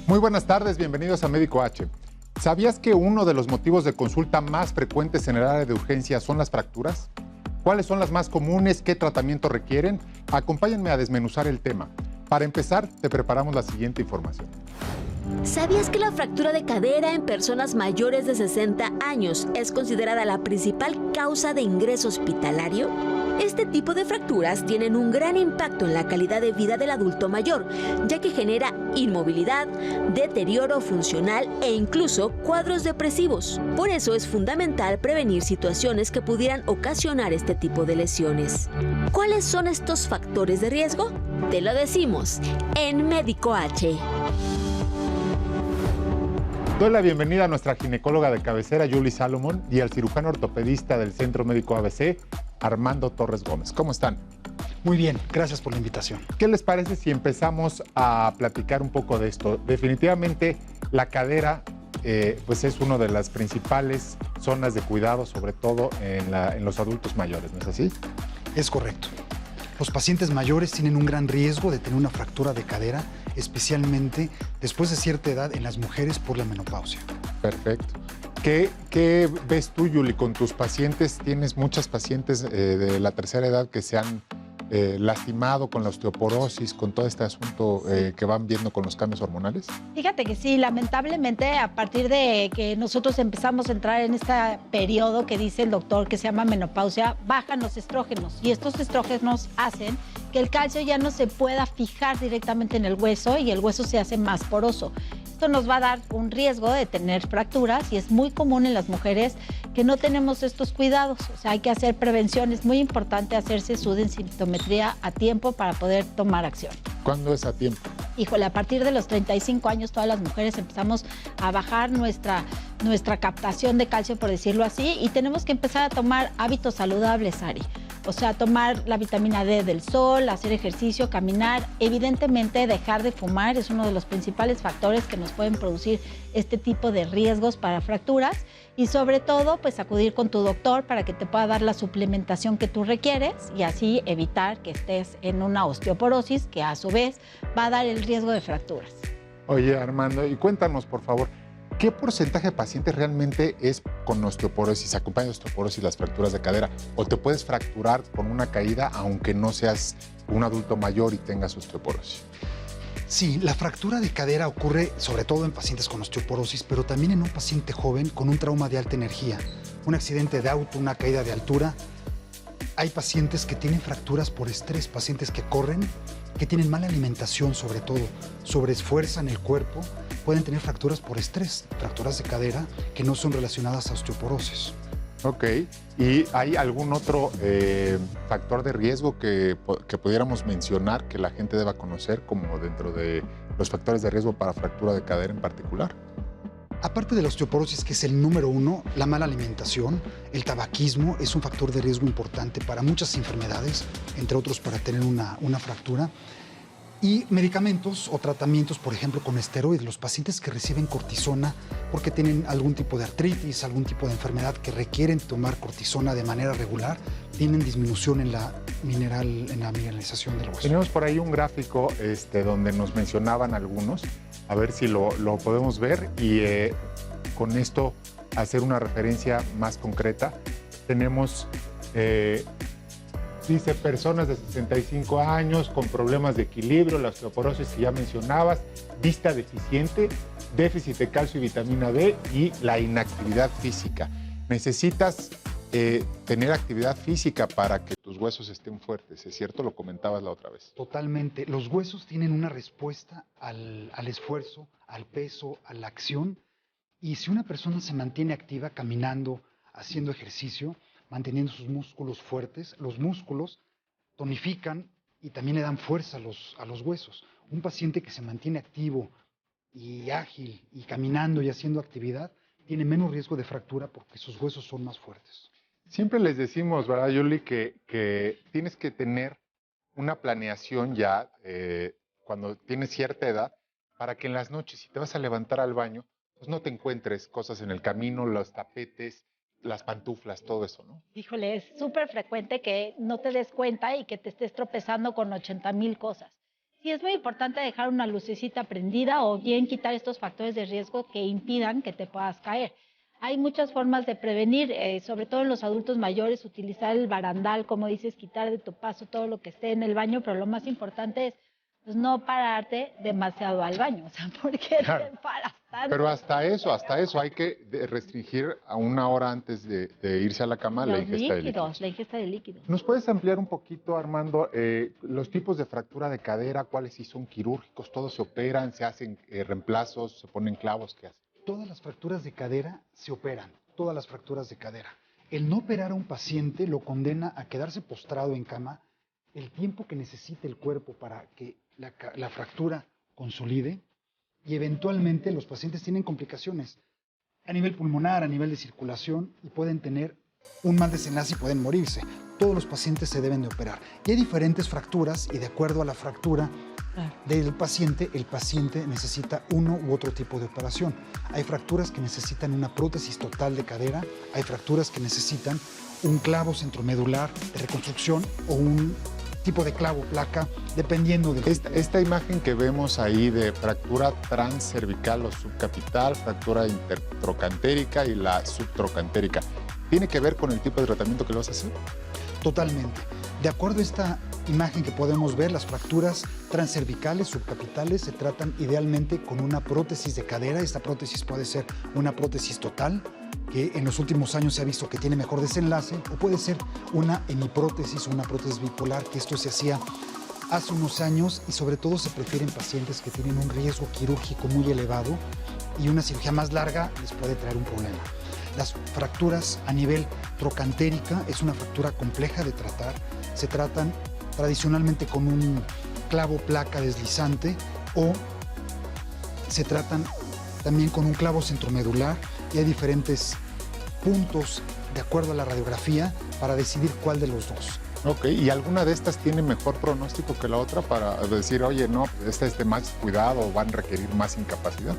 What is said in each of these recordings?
Muy buenas tardes, bienvenidos a Médico H. ¿Sabías que uno de los motivos de consulta más frecuentes en el área de urgencia son las fracturas? ¿Cuáles son las más comunes? ¿Qué tratamiento requieren? Acompáñenme a desmenuzar el tema. Para empezar, te preparamos la siguiente información. ¿Sabías que la fractura de cadera en personas mayores de 60 años es considerada la principal causa de ingreso hospitalario? Este tipo de fracturas tienen un gran impacto en la calidad de vida del adulto mayor, ya que genera inmovilidad, deterioro funcional e incluso cuadros depresivos. Por eso es fundamental prevenir situaciones que pudieran ocasionar este tipo de lesiones. ¿Cuáles son estos factores de riesgo? Te lo decimos en Médico H. Doy la bienvenida a nuestra ginecóloga de cabecera, Julie Salomón, y al cirujano ortopedista del Centro Médico ABC, Armando Torres Gómez. ¿Cómo están? Muy bien, gracias por la invitación. ¿Qué les parece si empezamos a platicar un poco de esto? Definitivamente la cadera pues es una de las principales zonas de cuidado, sobre todo en los adultos mayores, ¿no es así? Es correcto. Los pacientes mayores tienen un gran riesgo de tener una fractura de cadera, especialmente después de cierta edad en las mujeres por la menopausia. Perfecto. ¿Qué ves tú, Yuli, con tus pacientes? ¿Tienes muchas pacientes de la tercera edad que se han lastimado con la osteoporosis, con todo este asunto que van viendo con los cambios hormonales? Fíjate que sí, lamentablemente a partir de que nosotros empezamos a entrar en este periodo que dice el doctor que se llama menopausia, bajan los estrógenos y estos estrógenos hacen que el calcio ya no se pueda fijar directamente en el hueso y el hueso se hace más poroso. Esto nos va a dar un riesgo de tener fracturas y es muy común en las mujeres que no tenemos estos cuidados. O sea, hay que hacer prevención, es muy importante hacerse su densitometría a tiempo para poder tomar acción. ¿Cuándo es a tiempo? Híjole, a partir de los 35 años todas las mujeres empezamos a bajar nuestra captación de calcio, por decirlo así, y tenemos que empezar a tomar hábitos saludables, Ari. O sea, tomar la vitamina D del sol, hacer ejercicio, caminar. Evidentemente, dejar de fumar es uno de los principales factores que nos pueden producir este tipo de riesgos para fracturas. Y sobre todo, pues acudir con tu doctor para que te pueda dar la suplementación que tú requieres y así evitar que estés en una osteoporosis que a su vez va a dar el riesgo de fracturas. Oye, Armando, y cuéntanos, por favor, ¿qué porcentaje de pacientes realmente es con osteoporosis, acompaña de osteoporosis las fracturas de cadera? ¿O te puedes fracturar con una caída aunque no seas un adulto mayor y tengas osteoporosis? Sí, la fractura de cadera ocurre sobre todo en pacientes con osteoporosis, pero también en un paciente joven con un trauma de alta energía, un accidente de auto, una caída de altura. Hay pacientes que tienen fracturas por estrés, pacientes que corren, que tienen mala alimentación sobre todo, sobreesfuerzan el cuerpo, pueden tener fracturas por estrés, fracturas de cadera que no son relacionadas a osteoporosis. Ok, ¿y hay algún otro factor de riesgo que pudiéramos mencionar que la gente deba conocer como dentro de los factores de riesgo para fractura de cadera en particular? Aparte de la osteoporosis, que es el número uno, la mala alimentación, el tabaquismo es un factor de riesgo importante para muchas enfermedades, entre otros para tener una fractura. Y medicamentos o tratamientos, por ejemplo, con esteroides. Los pacientes que reciben cortisona porque tienen algún tipo de artritis, algún tipo de enfermedad que requieren tomar cortisona de manera regular, tienen disminución en la mineralización del hueso. Tenemos por ahí un gráfico donde nos mencionaban algunos, a ver si lo podemos ver y con esto hacer una referencia más concreta. Tenemos... dice personas de 65 años con problemas de equilibrio, la osteoporosis que ya mencionabas, vista deficiente, déficit de calcio y vitamina D y la inactividad física. Necesitas tener actividad física para que tus huesos estén fuertes, ¿es cierto? Lo comentabas la otra vez. Totalmente. Los huesos tienen una respuesta al esfuerzo, al peso, a la acción. Y si una persona se mantiene activa caminando, haciendo ejercicio, manteniendo sus músculos fuertes, los músculos tonifican y también le dan fuerza a los huesos. Un paciente que se mantiene activo y ágil y caminando y haciendo actividad tiene menos riesgo de fractura porque sus huesos son más fuertes. Siempre les decimos, ¿verdad, Yuli, que tienes que tener una planeación ya cuando tienes cierta edad para que en las noches, si te vas a levantar al baño, pues no te encuentres cosas en el camino, los tapetes, las pantuflas, todo eso, ¿no? Híjole, es súper frecuente que no te des cuenta y que te estés tropezando con 80,000 cosas. Sí, es muy importante dejar una lucecita prendida o bien quitar estos factores de riesgo que impidan que te puedas caer. Hay muchas formas de prevenir, sobre todo en los adultos mayores, utilizar el barandal, como dices, quitar de tu paso todo lo que esté en el baño, pero lo más importante es pues, no pararte demasiado al baño, o sea, porque Claro. te paras tanto. Pero hasta eso, hay que restringir a 1 hora antes de irse a la cama la Los ingesta de líquidos, líquidos. la ingesta de líquidos. ¿Nos puedes ampliar un poquito, Armando, los tipos de fractura de cadera, cuáles sí son quirúrgicos, todos se operan, se hacen reemplazos, se ponen clavos, qué hacen? Todas las fracturas de cadera se operan, todas las fracturas de cadera. El no operar a un paciente lo condena a quedarse postrado en cama el tiempo que necesite el cuerpo para que la fractura consolide y eventualmente los pacientes tienen complicaciones a nivel pulmonar, a nivel de circulación y pueden tener un mal desenlace y pueden morirse. Todos los pacientes se deben de operar. Y hay diferentes fracturas y de acuerdo a la fractura del paciente, el paciente necesita uno u otro tipo de operación. Hay fracturas que necesitan una prótesis total de cadera, hay fracturas que necesitan un clavo centromedular de reconstrucción o un tipo de clavo placa, dependiendo de... Esta imagen que vemos ahí de fractura transcervical o subcapital, fractura intertrocantérica y la subtrocantérica, ¿tiene que ver con el tipo de tratamiento que le vas a hacer? Totalmente. De acuerdo a esta imagen que podemos ver, las fracturas transcervicales, subcapitales, se tratan idealmente con una prótesis de cadera. Esta prótesis puede ser una prótesis total, que en los últimos años se ha visto que tiene mejor desenlace, o puede ser una hemiprótesis o una prótesis bipolar, que esto se hacía hace unos años y sobre todo se prefieren pacientes que tienen un riesgo quirúrgico muy elevado y una cirugía más larga les puede traer un problema. Las fracturas a nivel trocantérica es una fractura compleja de tratar. Se tratan tradicionalmente con un clavo placa deslizante o se tratan también con un clavo centromedular y hay diferentes puntos de acuerdo a la radiografía para decidir cuál de los dos. Ok, ¿y alguna de estas tiene mejor pronóstico que la otra para decir, oye, no, esta es de más cuidado o van a requerir más incapacidad?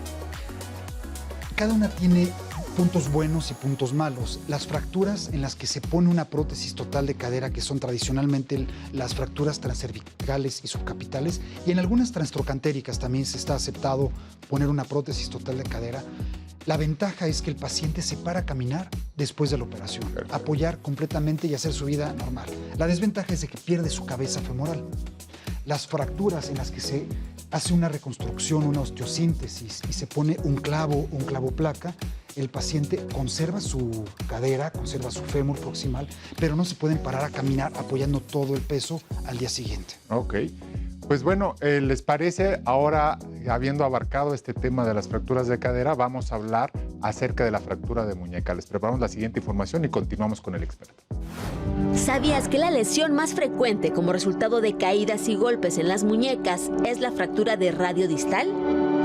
Cada una tiene puntos buenos y puntos malos. Las fracturas en las que se pone una prótesis total de cadera, que son tradicionalmente las fracturas transcervicales y subcapitales, y en algunas transtrocantéricas también se está aceptado poner una prótesis total de cadera. La ventaja es que el paciente se para a caminar después de la operación, apoyar completamente y hacer su vida normal. La desventaja es de que pierde su cabeza femoral. Las fracturas en las que se hace una reconstrucción, una osteosíntesis y se pone un clavo placa, el paciente conserva su cadera, conserva su fémur proximal, pero no se pueden parar a caminar apoyando todo el peso al día siguiente. Ok. Pues bueno, ¿les parece? Ahora, habiendo abarcado este tema de las fracturas de cadera, vamos a hablar acerca de la fractura de muñeca. Les preparamos la siguiente información y continuamos con el experto. ¿Sabías que la lesión más frecuente como resultado de caídas y golpes en las muñecas es la fractura de radio distal?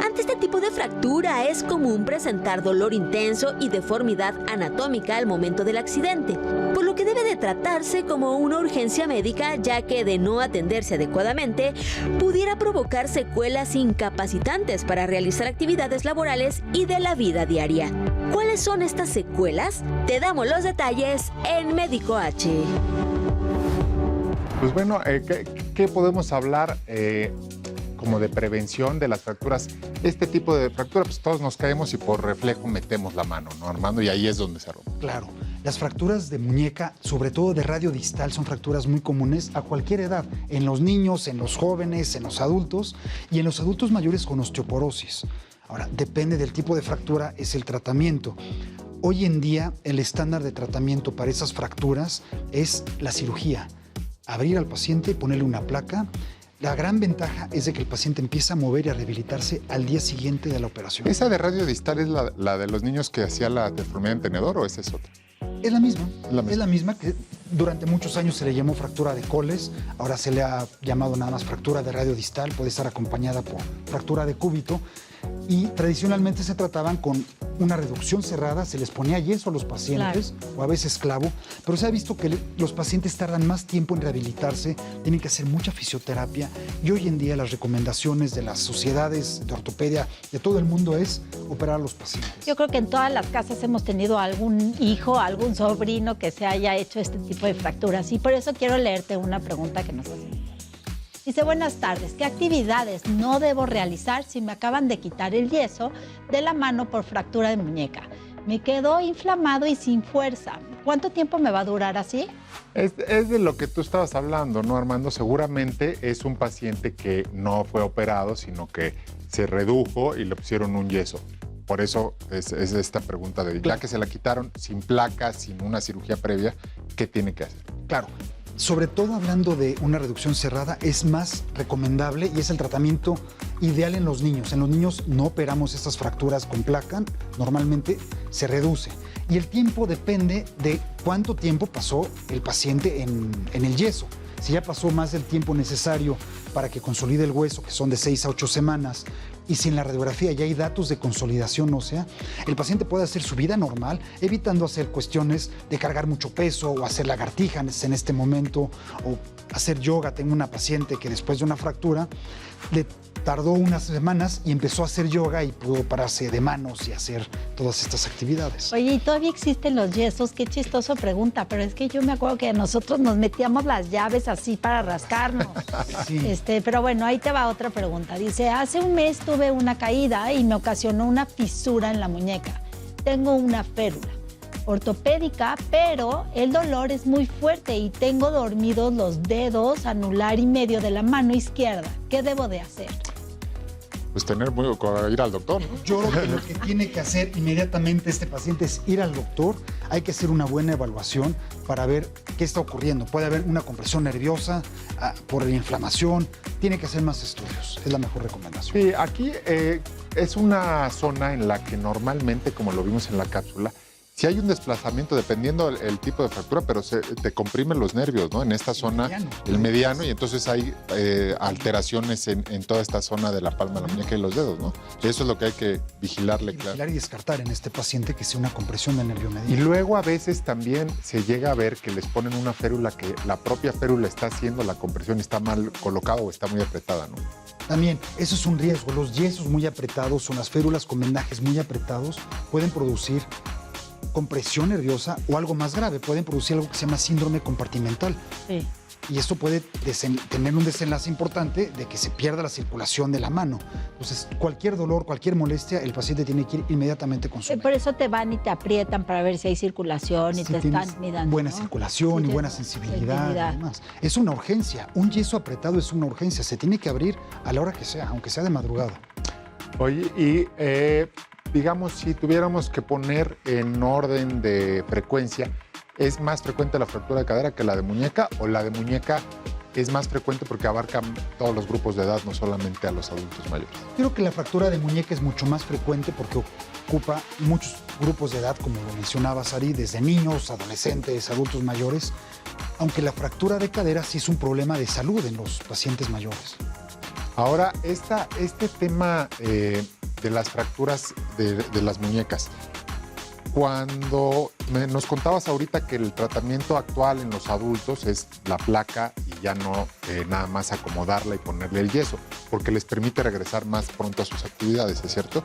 Ante este tipo de fractura es común presentar dolor intenso y deformidad anatómica al momento del accidente, por lo que debe de tratarse como una urgencia médica, ya que de no atenderse adecuadamente pudiera provocar secuelas incapacitantes para realizar actividades laborales y de la vida diaria. ¿Cuáles son estas secuelas? Te damos los detalles en Médico H. Pues bueno, ¿qué podemos hablar como de prevención de las fracturas? Este tipo de fractura, pues todos nos caemos y por reflejo metemos la mano, ¿no, Armando? Y ahí es donde se rompe. Claro, las fracturas de muñeca, sobre todo de radio distal, son fracturas muy comunes a cualquier edad, en los niños, en los jóvenes, en los adultos y en los adultos mayores con osteoporosis. Ahora, depende del tipo de fractura, es el tratamiento. Hoy en día, el estándar de tratamiento para esas fracturas es la cirugía. Abrir al paciente, ponerle una placa. La gran ventaja es de que el paciente empieza a mover y a rehabilitarse al día siguiente de la operación. ¿Esa de radio distal es la de los niños que hacía la deformidad en tenedor o esa es otra? Es la misma. Es la misma que durante muchos años se le llamó fractura de Coles, ahora se le ha llamado nada más fractura de radio distal, puede estar acompañada por fractura de cúbito y tradicionalmente se trataban con una reducción cerrada, se les ponía yeso a los pacientes o a veces clavo, pero se ha visto que los pacientes tardan más tiempo en rehabilitarse, tienen que hacer mucha fisioterapia y hoy en día las recomendaciones de las sociedades de ortopedia de todo el mundo es operar a los pacientes. Yo creo que en todas las casas hemos tenido algún hijo, algún sobrino que se haya hecho este tipo de fracturas y por eso quiero leerte una pregunta que nos hacen. Dice, buenas tardes, ¿qué actividades no debo realizar si me acaban de quitar el yeso de la mano por fractura de muñeca? Me quedó inflamado y sin fuerza. ¿Cuánto tiempo me va a durar así? Es de lo que tú estabas hablando, ¿no, Armando? Seguramente es un paciente que no fue operado, sino que se redujo y le pusieron un yeso. Por eso es esta pregunta de, ya que se la quitaron sin placas, sin una cirugía previa, ¿qué tiene que hacer? Claro, sobre todo hablando de una reducción cerrada, es más recomendable y es el tratamiento ideal en los niños. En los niños no operamos estas fracturas con placa, normalmente se reduce. Y el tiempo depende de cuánto tiempo pasó el paciente en el yeso. Si ya pasó más del tiempo necesario para que consolide el hueso, que son de 6 a 8 semanas, y si en la radiografía ya hay datos de consolidación ósea, el paciente puede hacer su vida normal, evitando hacer cuestiones de cargar mucho peso o hacer lagartijas en este momento, o hacer yoga. Tengo una paciente que después de una fractura le tardó unas semanas y empezó a hacer yoga y pudo pararse de manos y hacer todas estas actividades. Oye, ¿y todavía existen los yesos? Qué chistoso pregunta, pero es que yo me acuerdo que nosotros nos metíamos las llaves así para rascarnos. Sí. Pero bueno, ahí te va otra pregunta. Dice, hace un mes tuve una caída y me ocasionó una fisura en la muñeca. Tengo una férula ortopédica, pero el dolor es muy fuerte y tengo dormidos los dedos anular y medio de la mano izquierda. ¿Qué debo de hacer? Pues ir al doctor, ¿no? Yo creo que lo que tiene que hacer inmediatamente este paciente es ir al doctor. Hay que hacer una buena evaluación para ver qué está ocurriendo. Puede haber una compresión nerviosa por la inflamación. Tiene que hacer más estudios. Es la mejor recomendación. Sí, aquí es una zona en la que normalmente, como lo vimos en la cápsula, si hay un desplazamiento, dependiendo el tipo de fractura, pero te comprimen los nervios, ¿no? En esta zona, el mediano, y entonces hay alteraciones en toda esta zona de la palma de la muñeca y los dedos, ¿no? Y eso es lo que hay que vigilarle, claro. Vigilar y descartar en este paciente que sea una compresión del nervio Y mediano. luego a veces también se llega a ver que les ponen una férula que la propia férula está haciendo la compresión y está mal colocada o está muy apretada, ¿no? También, eso es un riesgo. Los yesos muy apretados o las férulas con vendajes muy apretados pueden producir compresión nerviosa o algo más grave, pueden producir algo que se llama síndrome compartimental. Sí. Y esto puede tener un desenlace importante de que se pierda la circulación de la mano. Entonces, cualquier dolor, cualquier molestia, el paciente tiene que ir inmediatamente con su médico. Por eso te van y te aprietan para ver si hay circulación y Si te tienes están mirando. buena ¿no? circulación Sí, y buena tienes sensibilidad y demás. Es una urgencia. Un yeso apretado es una urgencia. Se tiene que abrir a la hora que sea, aunque sea de madrugada. Oye, y digamos, si tuviéramos que poner en orden de frecuencia, ¿es más frecuente la fractura de cadera que la de muñeca? ¿O la de muñeca es más frecuente porque abarca todos los grupos de edad, no solamente a los adultos mayores? Creo que la fractura de muñeca es mucho más frecuente porque ocupa muchos grupos de edad, como lo mencionaba Sari, desde niños, adolescentes, adultos mayores, aunque la fractura de cadera sí es un problema de salud en los pacientes mayores. Ahora, este tema de las fracturas de las muñecas, cuando nos contabas ahorita que el tratamiento actual en los adultos es la placa y ya no nada más acomodarla y ponerle el yeso, porque les permite regresar más pronto a sus actividades, ¿es cierto?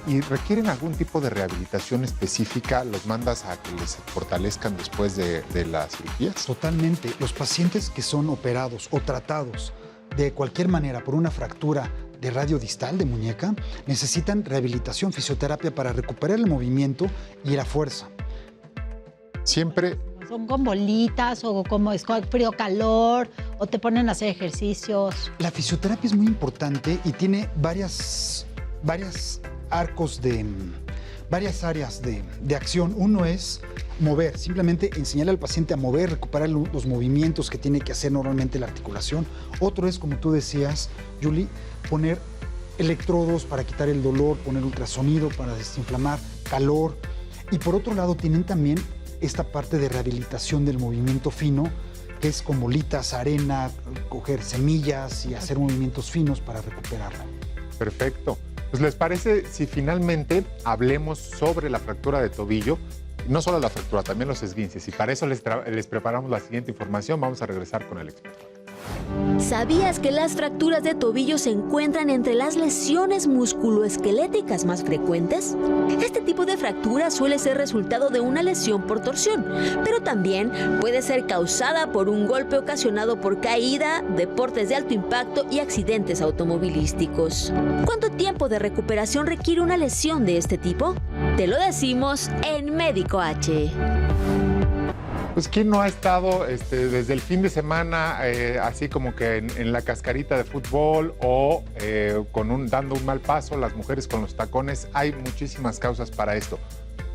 ¿Y requieren algún tipo de rehabilitación específica? ¿Los mandas a que les fortalezcan después de las cirugías? Totalmente. Los pacientes que son operados o tratados de cualquier manera por una fractura de radio distal de muñeca necesitan rehabilitación, fisioterapia para recuperar el movimiento y la fuerza. Siempre. Son con bolitas o como es frío calor o te ponen a hacer ejercicios. La fisioterapia es muy importante y tiene varias áreas de acción. Uno es mover, simplemente enseñarle al paciente a mover, recuperar los movimientos que tiene que hacer normalmente la articulación. Otro es, como tú decías, Julie, poner electrodos para quitar el dolor, poner ultrasonido para desinflamar, calor. Y por otro lado tienen también esta parte de rehabilitación del movimiento fino, que es con bolitas, arena, coger semillas y hacer movimientos finos para recuperarlo. Perfecto. Pues, ¿les parece si finalmente hablemos sobre la fractura de tobillo? No solo la fractura, también los esguinces. Y para eso les preparamos la siguiente información. Vamos a regresar con el experto. ¿Sabías que las fracturas de tobillo se encuentran entre las lesiones musculoesqueléticas más frecuentes? Este tipo de fractura suele ser resultado de una lesión por torsión, pero también puede ser causada por un golpe ocasionado por caída, deportes de alto impacto y accidentes automovilísticos. ¿Cuánto tiempo de recuperación requiere una lesión de este tipo? Te lo decimos en Médico H. Pues ¿quién no ha estado desde el fin de semana así como que en la cascarita de fútbol o dando un mal paso? Las mujeres con los tacones, hay muchísimas causas para esto.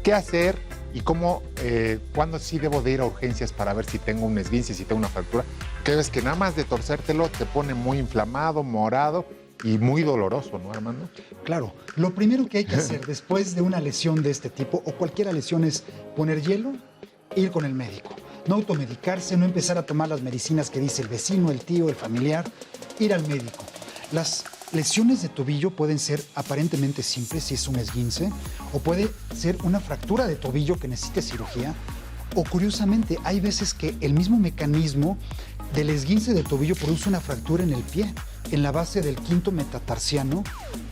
¿Qué hacer y cuándo sí debo de ir a urgencias para ver si tengo un esguince, si tengo una fractura? Que ves que nada más de torcértelo te pone muy inflamado, morado y muy doloroso, ¿no, Armando? Claro, lo primero que hay que hacer después de una lesión de este tipo o cualquier lesión es poner hielo, ir con el médico, no automedicarse, no empezar a tomar las medicinas que dice el vecino, el tío, el familiar, ir al médico. Las lesiones de tobillo pueden ser aparentemente simples si es un esguince, o puede ser una fractura de tobillo que necesite cirugía, o curiosamente hay veces que el mismo mecanismo del esguince de tobillo produce una fractura en el pie, en la base del quinto metatarsiano,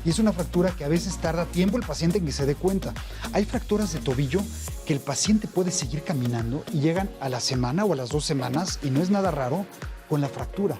y es una fractura que a veces tarda tiempo el paciente en que se dé cuenta. Hay fracturas de tobillo que el paciente puede seguir caminando y llegan a la semana o a las 2 semanas, y no es nada raro, con la fractura.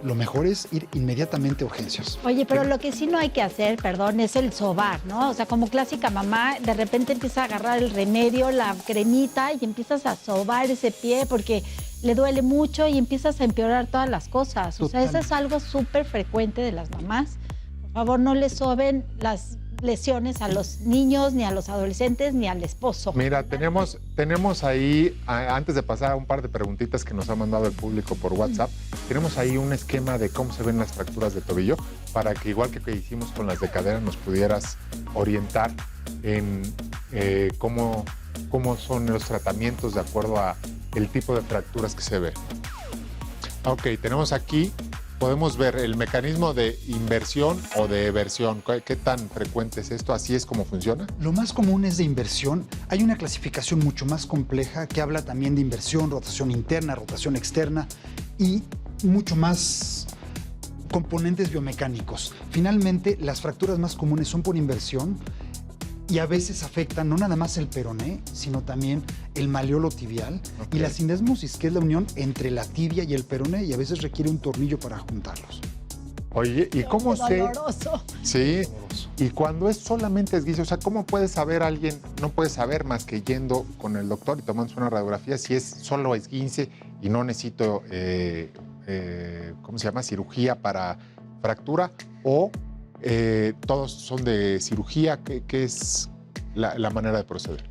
Lo mejor es ir inmediatamente a urgencias. Oye, pero lo que sí no hay que hacer, perdón, es el sobar, ¿no? O sea, como clásica mamá, de repente empieza a agarrar el remedio, la cremita, y empiezas a sobar ese pie porque le duele mucho y empiezas a empeorar todas las cosas. O sea, eso es algo súper frecuente de las mamás. Por favor, no le soben las lesiones a los niños, ni a los adolescentes, ni al esposo. Mira, tenemos ahí, antes de pasar a un par de preguntitas que nos ha mandado el público por WhatsApp, tenemos ahí un esquema de cómo se ven las fracturas de tobillo, para que igual que hicimos con las de cadera, nos pudieras orientar en cómo son los tratamientos de acuerdo a el tipo de fracturas que se ve. Ok, tenemos aquí, podemos ver el mecanismo de inversión o de eversión. ¿Qué tan frecuente es esto? ¿Así es como funciona? Lo más común es de inversión. Hay una clasificación mucho más compleja que habla también de inversión, rotación interna, rotación externa y mucho más componentes biomecánicos. Finalmente, las fracturas más comunes son por inversión y a veces afectan no nada más el peroné, sino también el maleolo tibial y la sindesmosis, que es la unión entre la tibia y el peroné, y a veces requiere un tornillo para juntarlos. Oye, ¿y cómo sé? Doloroso. Sí, y cuando es solamente esguince, o sea, ¿cómo puede saber alguien? No puede saber más que yendo con el doctor y tomándose una radiografía si es solo esguince y no necesito, ¿cómo se llama? Cirugía para fractura, o todos son de cirugía. ¿Qué es la manera de proceder?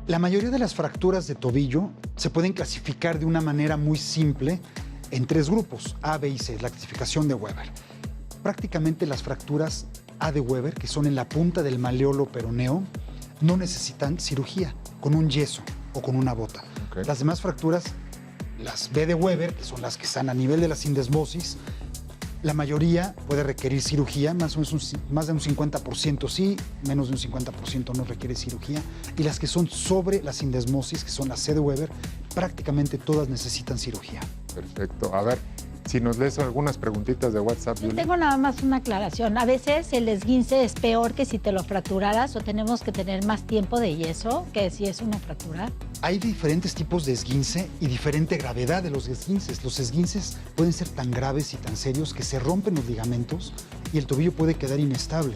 La mayoría de las fracturas de tobillo se pueden clasificar de una manera muy simple en 3 grupos, A, B y C, la clasificación de Weber. Prácticamente las fracturas A de Weber, que son en la punta del maleolo peroneo, no necesitan cirugía, con un yeso o con una bota. Okay. Las demás fracturas, las B de Weber, que son las que están a nivel de la sindesmosis, la mayoría puede requerir cirugía, más de un 50% sí, menos de un 50% no requiere cirugía. Y las que son sobre la sindesmosis, que son las C de Weber, prácticamente todas necesitan cirugía. Perfecto. A ver, si nos lees algunas preguntitas de WhatsApp. Yo tengo nada más una aclaración. A veces el esguince es peor que si te lo fracturaras, o tenemos que tener más tiempo de yeso que si es una fractura. Hay diferentes tipos de esguince y diferente gravedad de los esguinces. Los esguinces pueden ser tan graves y tan serios que se rompen los ligamentos y el tobillo puede quedar inestable.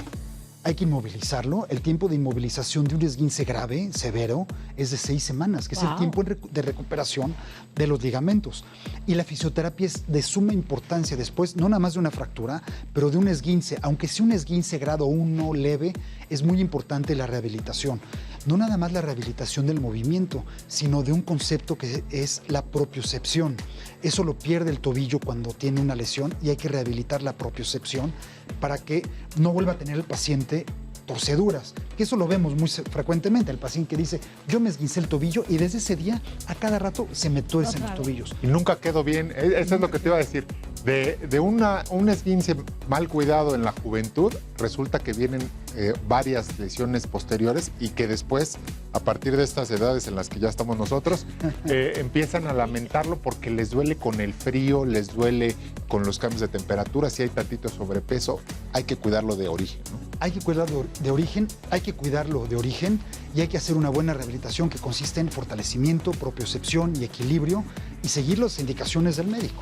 Hay que inmovilizarlo. El tiempo de inmovilización de un esguince grave, severo, es de 6 semanas, que es el tiempo de recuperación de los ligamentos. Y la fisioterapia es de suma importancia después, no nada más de una fractura, pero de un esguince. Aunque sea un esguince grado 1 leve, es muy importante la rehabilitación. No nada más la rehabilitación del movimiento, sino de un concepto que es la propiocepción. Eso lo pierde el tobillo cuando tiene una lesión y hay que rehabilitar la propiocepción para que no vuelva a tener el paciente torceduras, que eso lo vemos muy frecuentemente, el paciente que dice, yo me esguincé el tobillo y desde ese día a cada rato se me tuercen los tobillos. Y nunca quedó bien, eso es lo que te iba a decir. De un esguince mal cuidado en la juventud, resulta que vienen varias lesiones posteriores y que después, a partir de estas edades en las que ya estamos nosotros, empiezan a lamentarlo porque les duele con el frío, les duele con los cambios de temperatura. Si hay tantito sobrepeso, hay que cuidarlo de origen, ¿no? Hay que cuidarlo de origen, y hay que hacer una buena rehabilitación que consiste en fortalecimiento, propiocepción y equilibrio y seguir las indicaciones del médico.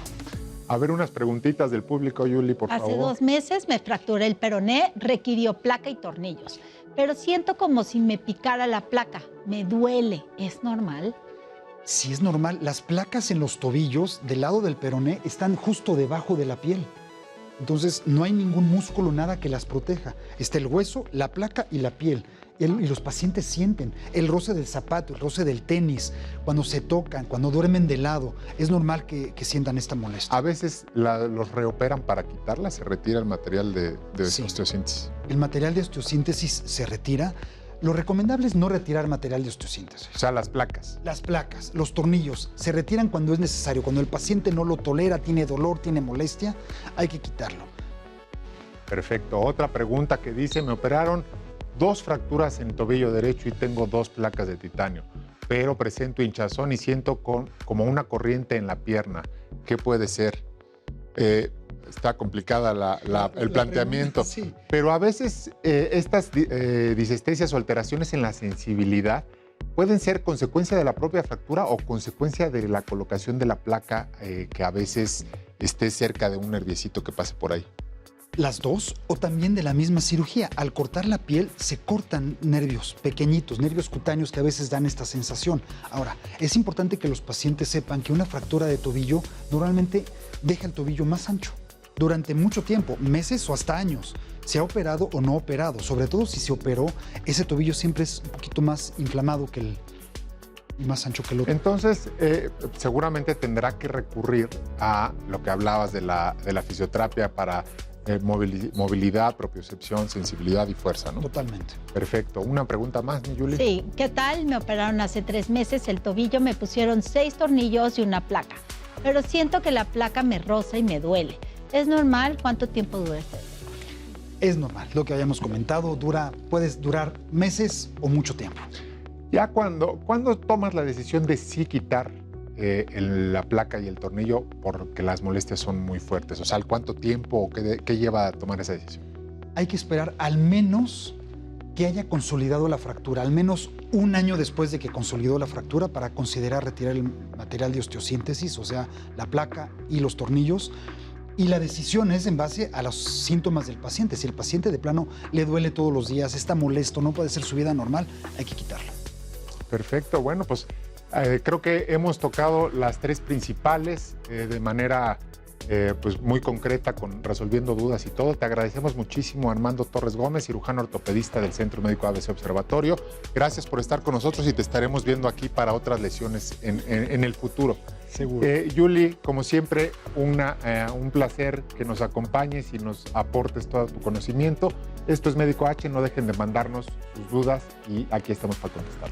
A ver, unas preguntitas del público, Yuli, por favor. Hace 2 meses me fracturé el peroné, requirió placa y tornillos, pero siento como si me picara la placa. Me duele. ¿Es normal? Sí, es normal. Las placas en los tobillos del lado del peroné están justo debajo de la piel. Entonces, no hay ningún músculo, nada que las proteja. Está el hueso, la placa y la piel. Y los pacientes sienten el roce del zapato, el roce del tenis, cuando se tocan, cuando duermen de lado. Es normal que sientan esta molestia. A veces los reoperan para quitarla, se retira el material de Sí. osteosíntesis. El material de osteosíntesis se retira. Lo recomendable es no retirar material de osteosíntesis. O sea, las placas. Las placas, los tornillos, se retiran cuando es necesario. Cuando el paciente no lo tolera, tiene dolor, tiene molestia, hay que quitarlo. Perfecto. Otra pregunta que dice, me operaron 2 fracturas en tobillo derecho y tengo 2 placas de titanio, pero presento hinchazón y siento como una corriente en la pierna. ¿Qué puede ser? Está complicada el planteamiento, sí. Pero a veces estas disestesias o alteraciones en la sensibilidad pueden ser consecuencia de la propia fractura o consecuencia de la colocación de la placa que a veces esté cerca de un nerviecito que pase por ahí. Las dos, o también de la misma cirugía. Al cortar la piel se cortan nervios pequeñitos, nervios cutáneos que a veces dan esta sensación. Ahora, es importante que los pacientes sepan que una fractura de tobillo normalmente deja el tobillo más ancho durante mucho tiempo, meses o hasta años, se ha operado o no operado. Sobre todo si se operó, ese tobillo siempre es un poquito más inflamado y más ancho que el otro. Entonces, seguramente tendrá que recurrir a lo que hablabas de la fisioterapia para movilidad, propiocepción, sensibilidad y fuerza, ¿no? Totalmente. Perfecto. Una pregunta más, mi Yuli. Sí, ¿qué tal? Me operaron hace 3 meses el tobillo, me pusieron 6 tornillos y una placa, pero siento que la placa me roza y me duele. ¿Es normal? ¿Cuánto tiempo dura esto? Es normal, lo que habíamos comentado, puedes durar meses o mucho tiempo. Ya cuando tomas la decisión de sí quitar la placa y el tornillo porque las molestias son muy fuertes, o sea, ¿cuánto tiempo o qué lleva a tomar esa decisión? Hay que esperar al menos que haya consolidado la fractura, al menos 1 año después de que consolidó la fractura para considerar retirar el material de osteosíntesis, o sea, la placa y los tornillos. Y la decisión es en base a los síntomas del paciente. Si el paciente de plano le duele todos los días, está molesto, no puede hacer su vida normal, hay que quitarlo. Perfecto. Bueno, pues creo que hemos tocado las 3 principales de manera pues muy concreta, resolviendo dudas y todo. Te agradecemos muchísimo, Armando Torres Gómez, cirujano ortopedista del Centro Médico ABC Observatorio. Gracias por estar con nosotros y te estaremos viendo aquí para otras lesiones en el futuro. Seguro. Yuli, como siempre, un placer que nos acompañes y nos aportes todo tu conocimiento. Esto es Médico H, no dejen de mandarnos sus dudas y aquí estamos para contestar.